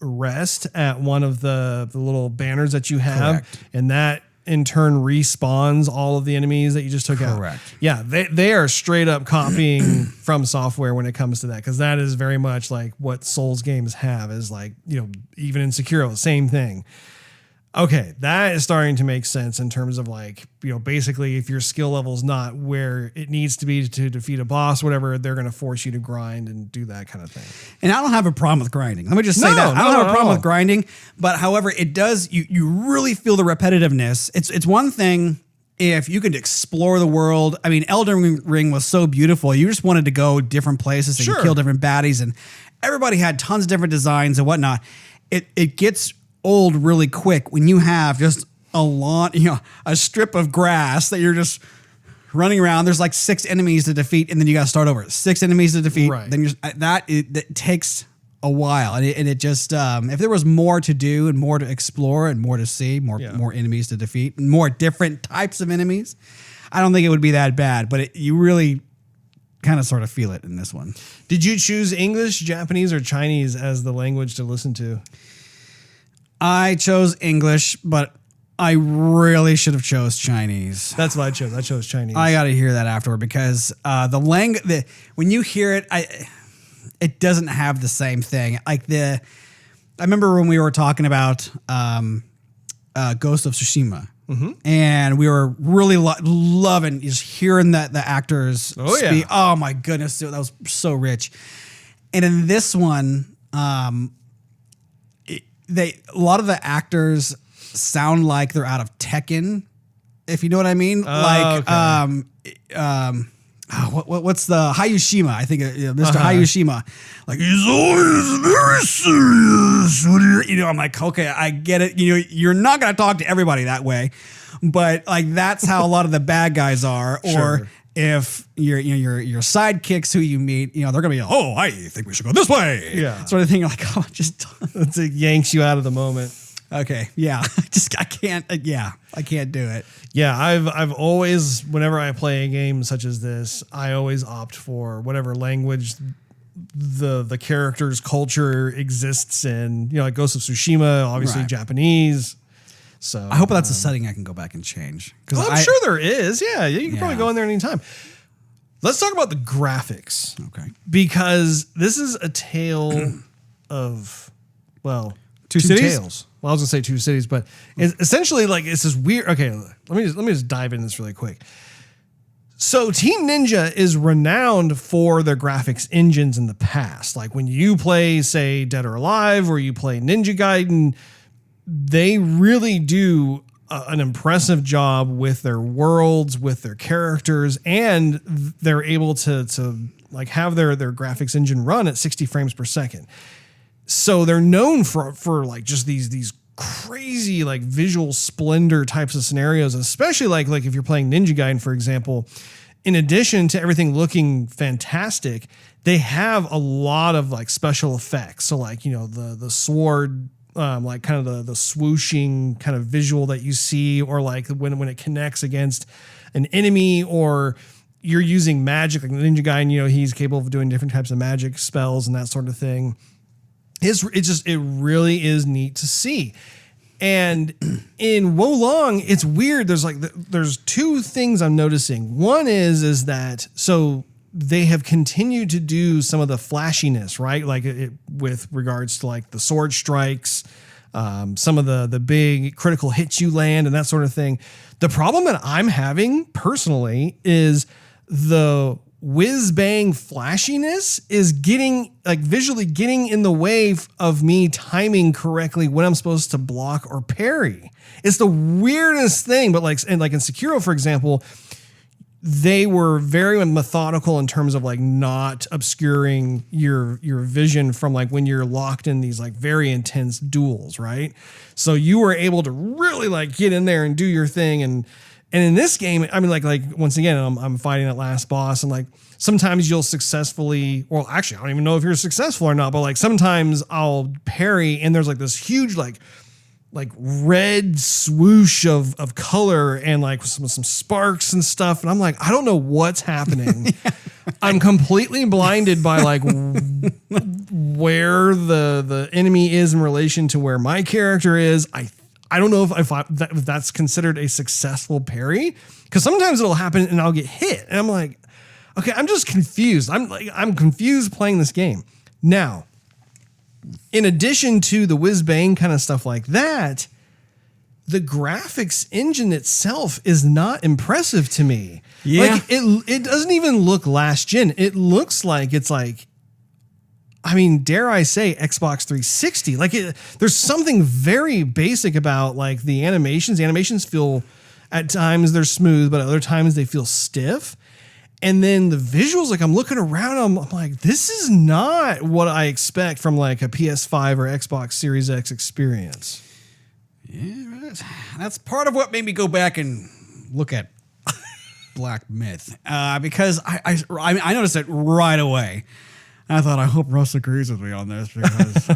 [SPEAKER 1] rest at one of the little banners that you have.
[SPEAKER 2] Correct.
[SPEAKER 1] And that in turn respawns all of the enemies that you just took out.
[SPEAKER 2] Correct.
[SPEAKER 1] Yeah, they are straight up copying from software when it comes to that, because that is very much like what Souls games have is like, even in Sekiro, same thing. Okay, that is starting to make sense in terms of like, basically if your skill level is not where it needs to be to defeat a boss, whatever, they're going to force you to grind and do that kind of thing.
[SPEAKER 2] And I don't have a problem with grinding. Let me just say that. I don't have a problem with grinding, but however, it does, you really feel the repetitiveness. It's one thing if you could explore the world. I mean, Elden Ring was so beautiful. You just wanted to go different places and kill different baddies, and everybody had tons of different designs and whatnot. It gets old really quick when you have just a lawn, a strip of grass that you're just running around. There's like 6 enemies to defeat, and then you got to start over. 6 enemies to defeat.
[SPEAKER 1] Right.
[SPEAKER 2] Then that takes a while, and it just if there was more to do and more to explore and more to see, more enemies to defeat, and more different types of enemies, I don't think it would be that bad. But you really kind of sort of feel it in this one.
[SPEAKER 1] Did you choose English, Japanese, or Chinese as the language to listen to?
[SPEAKER 2] I chose English, but I really should have chose Chinese.
[SPEAKER 1] That's what I chose. I chose Chinese.
[SPEAKER 2] I got to hear that afterward because when you hear it, it doesn't have the same thing. Like I remember when we were talking about Ghost of Tsushima, and we were really loving just hearing the actors speak.
[SPEAKER 1] Yeah.
[SPEAKER 2] Oh my goodness, that was so rich. And in this one, a lot of the actors sound like they're out of Tekken, if you know what I mean. What's the Hayushima? I think Mr. Hayushima. Like, he's always very serious. I'm like, okay, I get it. You're not gonna talk to everybody that way, but like that's how a lot of the bad guys are. Or if your sidekicks who you meet, they're gonna be, oh, I think we should go this way.
[SPEAKER 1] Yeah.
[SPEAKER 2] Sort of thing. You're like, oh, just
[SPEAKER 1] it yanks you out of the moment.
[SPEAKER 2] Okay. Yeah. I can't. I can't do it.
[SPEAKER 1] Yeah. I've always, whenever I play a game such as this, I always opt for whatever language the character's culture exists in. Like Ghost of Tsushima, obviously Japanese. So
[SPEAKER 2] I hope that's a setting I can go back and change.
[SPEAKER 1] I'm sure there is. Yeah, you can probably go in there anytime. Let's talk about the graphics.
[SPEAKER 2] Okay.
[SPEAKER 1] Because this is a tale of, well,
[SPEAKER 2] Two cities?
[SPEAKER 1] tales. Well, I was gonna say two cities, but it's essentially like it's this weird. Okay, let me just dive into this really quick. So Team Ninja is renowned for their graphics engines in the past. Like when you play, say, Dead or Alive, or you play Ninja Gaiden, they really do an impressive job with their worlds, with their characters, and they're able to like have their graphics engine run at 60 frames per second. So they're known for like just these crazy like visual splendor types of scenarios, especially like if you're playing Ninja Gaiden, for example. In addition to everything looking fantastic, they have a lot of like special effects. So like, the sword, like kind of the swooshing kind of visual that you see, or like when it connects against an enemy, or you're using magic, like Ninja Gaiden, he's capable of doing different types of magic spells and that sort of thing. It really is neat to see. And in Wo Long, it's weird. There's two things I'm noticing. One is that, so they have continued to do some of the flashiness, right? Like with regards to like the sword strikes, some of the big critical hits you land and that sort of thing. The problem that I'm having personally is the whiz bang flashiness is visually getting in the way of me timing correctly when I'm supposed to block or parry. It's the weirdest thing, but like in Sekiro, for example, they were very methodical in terms of like not obscuring your vision from like when you're locked in these like very intense duels, right? So you were able to really like get in there and do your thing. And in this game, I mean, like once again, I'm fighting that last boss, and like sometimes you'll successfully, well, actually, I don't even know if you're successful or not, but like sometimes I'll parry, and there's like this huge like red swoosh of color and like some sparks and stuff, and I'm like, I don't know what's happening. I'm completely blinded by like where the enemy is in relation to where my character is. I don't know if that's considered a successful parry, because sometimes it'll happen and I'll get hit and I'm like, okay, I'm just confused. I'm confused playing this game. Now, in addition to the whiz bang kind of stuff like that, the graphics engine itself is not impressive to me.
[SPEAKER 2] Yeah.
[SPEAKER 1] Like it doesn't even look last gen. It looks like it's like, I mean, dare I say Xbox 360. Like there's something very basic about like the animations. The animations feel, at times they're smooth, but other times they feel stiff. And then the visuals, like I'm looking around, I'm like, this is not what I expect from like a PS5 or Xbox Series X experience.
[SPEAKER 2] Yeah, that's part of what made me go back and look at Black Myth, because I noticed it right away. And I thought, I hope Russ agrees with me on this, because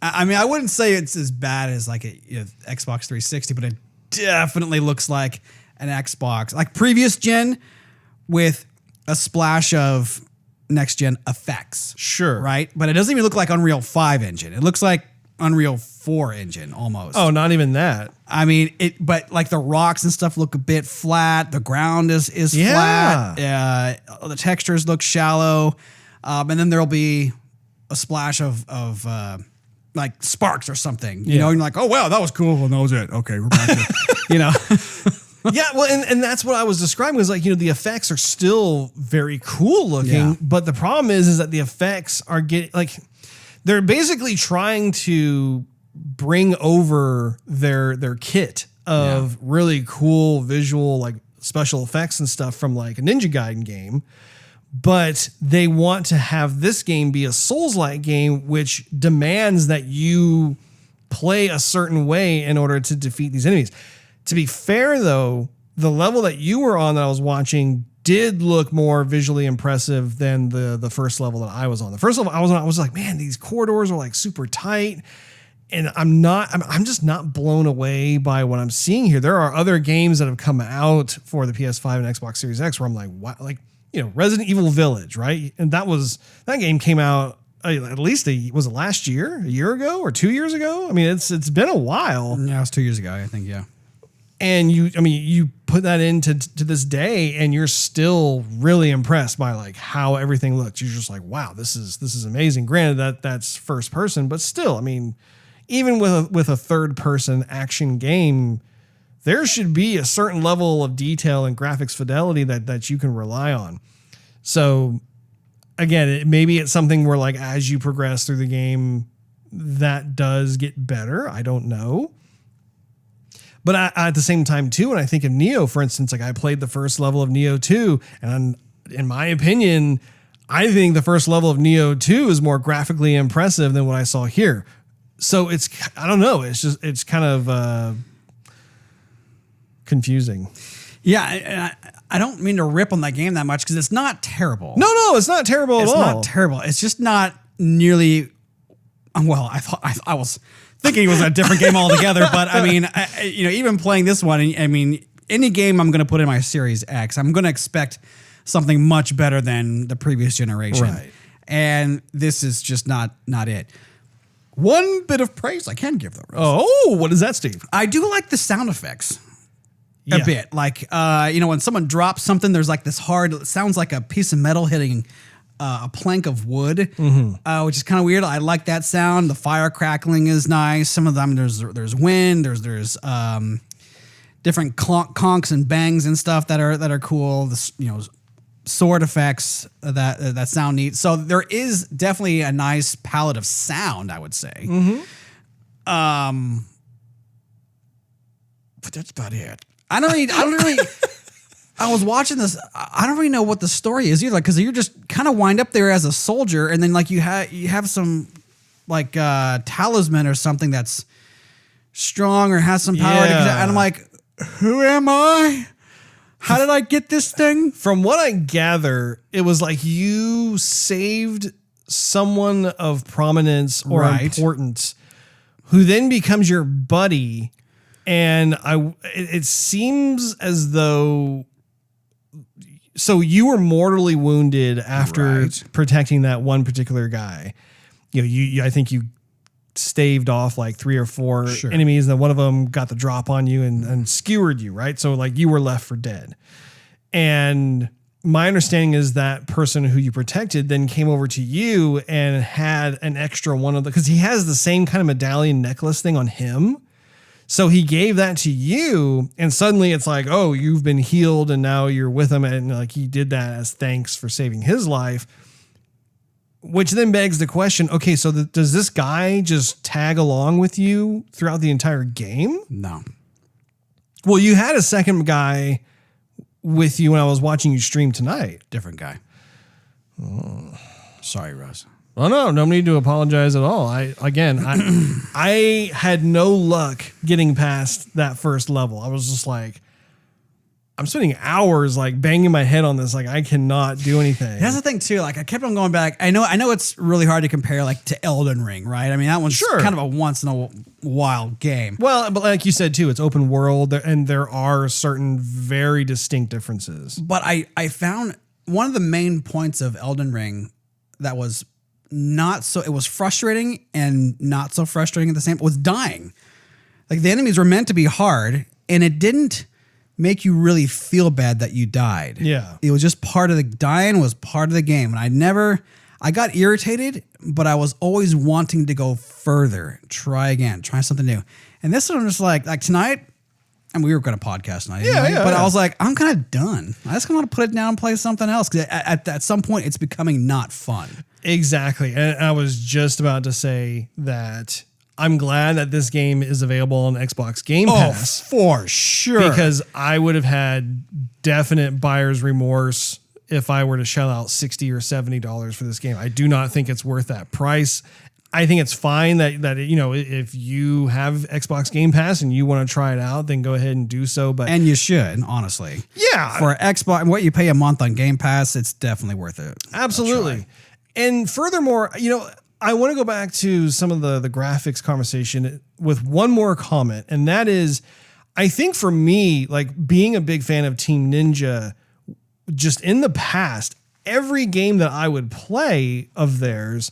[SPEAKER 2] I mean, I wouldn't say it's as bad as like Xbox 360, but it definitely looks like an Xbox, like previous gen, with a splash of next gen effects.
[SPEAKER 1] Sure.
[SPEAKER 2] Right? But it doesn't even look like Unreal 5 engine. It looks like Unreal 4 engine almost.
[SPEAKER 1] Oh, not even that.
[SPEAKER 2] I mean, but like the rocks and stuff look a bit flat. The ground is flat. The textures look shallow. And then there'll be a splash of like sparks or something, you know, and you're like, oh, wow, that was cool. And that was it. Okay, we're back to, you know.
[SPEAKER 1] Yeah, well, and that's what I was describing, was like, the effects are still very cool looking, but the problem is that the effects are getting like, they're basically trying to bring over their kit of really cool visual, like special effects and stuff from like a Ninja Gaiden game. But they want to have this game be a Souls-like game, which demands that you play a certain way in order to defeat these enemies. To be fair, though, the level that you were on that I was watching did look more visually impressive than the first level that I was on. The first level I was on, I was like, man, these corridors are like super tight. And I'm just not blown away by what I'm seeing here. There are other games that have come out for the PS5 and Xbox Series X where I'm like, what? Like, Resident Evil Village, right? And that game came out at least was it last year, a year ago, or 2 years ago? I mean, it's been a while.
[SPEAKER 2] Yeah, it was 2 years ago, I think, yeah.
[SPEAKER 1] And you put that into to this day, and you're still really impressed by like how everything looks. You're just like, wow, this is amazing. Granted that's first person, but still, I mean, even with a third person action game, there should be a certain level of detail and graphics fidelity that you can rely on. So again, maybe it's something where like as you progress through the game, that does get better. I don't know. But at the same time, too, when I think of Neo, for instance, like I played the first level of Neo 2, and in my opinion, I think the first level of Neo 2 is more graphically impressive than what I saw here. So I don't know. It's kind of confusing.
[SPEAKER 2] Yeah, I don't mean to rip on that game that much because it's not terrible.
[SPEAKER 1] No, it's not terrible at all.
[SPEAKER 2] It's not terrible. It's just not nearly. Well, I was thinking it was a different game altogether, but I mean, even playing this one, I mean, any game I'm going to put in my Series X, I'm going to expect something much better than the previous generation.
[SPEAKER 1] Right.
[SPEAKER 2] And this is just not it. One bit of praise I can give though, Russ.
[SPEAKER 1] Oh, what is that, Steve?
[SPEAKER 2] I do like the sound effects. A bit. Like, when someone drops something, there's like this it sounds like a piece of metal hitting a plank of wood, which is kind of weird. I like that sound. The fire crackling is nice. Some of them, there's wind, there's different conks and bangs and stuff that are cool. Sword effects that sound neat. So there is definitely a nice palette of sound, I would say. But that's about it. I don't really. I was watching this. I don't really know what the story is either, because you're just kind of wind up there as a soldier, and then like you have some like talisman or something that's strong or has some power.
[SPEAKER 1] Yeah.
[SPEAKER 2] And I'm like, who am I? How did I get this thing?
[SPEAKER 1] From what I gather, it was like you saved someone of prominence or importance, who then becomes your buddy. And it seems as though, so you were mortally wounded after protecting that one particular guy. I think you staved off like 3 or 4 enemies, and then one of them got the drop on you and skewered you, right? So like you were left for dead. And my understanding is that person who you protected then came over to you and had an extra one of because he has the same kind of medallion necklace thing on him. So he gave that to you, and suddenly it's like, oh, you've been healed, and now you're with him, and like he did that as thanks for saving his life. Which then begs the question: okay, so does this guy just tag along with you throughout the entire game?
[SPEAKER 2] No.
[SPEAKER 1] Well, you had a second guy with you when I was watching you stream tonight.
[SPEAKER 2] Different guy. Oh. Sorry, Russ.
[SPEAKER 1] Well, no need to apologize at all. I had no luck getting past that first level. I was just like, I'm spending hours like banging my head on this. Like I cannot do anything.
[SPEAKER 2] That's the thing too. Like I kept on going back. I know it's really hard to compare like to Elden Ring, right? I mean, that one's kind of a once in a while game.
[SPEAKER 1] Well, but like you said too, it's open world and there are certain very distinct differences.
[SPEAKER 2] But I found one of the main points of Elden Ring that was it was frustrating and not so frustrating at the same, was dying. Like the enemies were meant to be hard, and it didn't make you really feel bad that you died.
[SPEAKER 1] Yeah.
[SPEAKER 2] It was just dying was part of the game. And I got irritated, but I was always wanting to go further, try again, try something new. And this one was like tonight, and we were going to podcast tonight. But I was like, I'm kind of done. I just want to put it down and play something else. Because at some point, it's becoming not fun.
[SPEAKER 1] Exactly. And I was just about to say that I'm glad that this game is available on Xbox Game Pass.
[SPEAKER 2] Oh, for sure.
[SPEAKER 1] Because I would have had definite buyer's remorse if I were to shell out $60 or $70 for this game. I do not think it's worth that price. I think it's fine that if you have Xbox Game Pass and you want to try it out, then go ahead and do so.
[SPEAKER 2] And you should, honestly.
[SPEAKER 1] Yeah.
[SPEAKER 2] For Xbox, what you pay a month on Game Pass, it's definitely worth it.
[SPEAKER 1] Absolutely. And furthermore, I want to go back to some of the graphics conversation with one more comment. And that is, I think for me, like being a big fan of Team Ninja, just in the past, every game that I would play of theirs,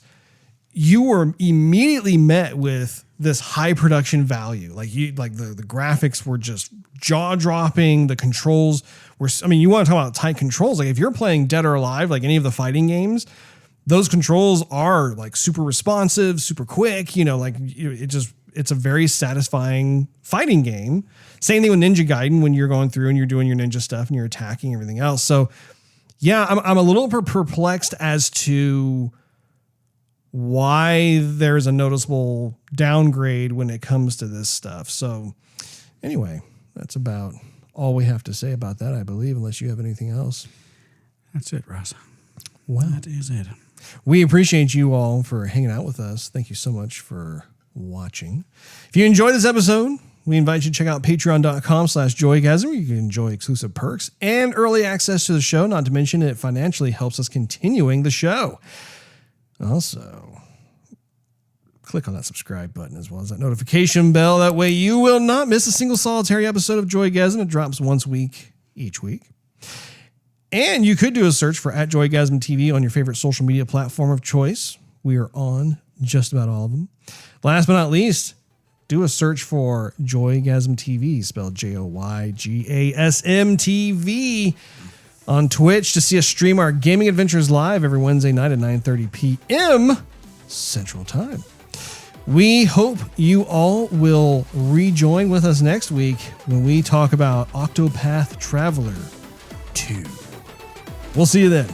[SPEAKER 1] you were immediately met with this high production value. Like the graphics were just jaw-dropping. The controls were, I mean, you want to talk about tight controls. Like if you're playing Dead or Alive, like any of the fighting games, those controls are like super responsive, super quick, like it's a very satisfying fighting game. Same thing with Ninja Gaiden when you're going through and you're doing your ninja stuff and you're attacking everything else. So yeah, I'm a little perplexed as to why there's a noticeable downgrade when it comes to this stuff. So anyway, that's about all we have to say about that, I believe, unless you have anything else.
[SPEAKER 2] That's it, Russ.
[SPEAKER 1] Well,
[SPEAKER 2] that is it.
[SPEAKER 1] We appreciate you all for hanging out with us. Thank you so much for watching. If you enjoyed this episode, we invite you to check out patreon.com/joygasm, where you can enjoy exclusive perks and early access to the show. Not to mention it financially helps us continuing the show. Also, click on that subscribe button as well as that notification bell. That way you will not miss a single solitary episode of Joygasm. It drops once each week. And you could do a search for @Joygasm TV on your favorite social media platform of choice. We are on just about all of them. Last but not least, do a search for Joygasm TV, spelled Joygasm TV, on Twitch to see us stream our gaming adventures live every Wednesday night at 9:30 p.m. Central Time. We hope you all will rejoin with us next week when we talk about Octopath Traveler 2. We'll see you then.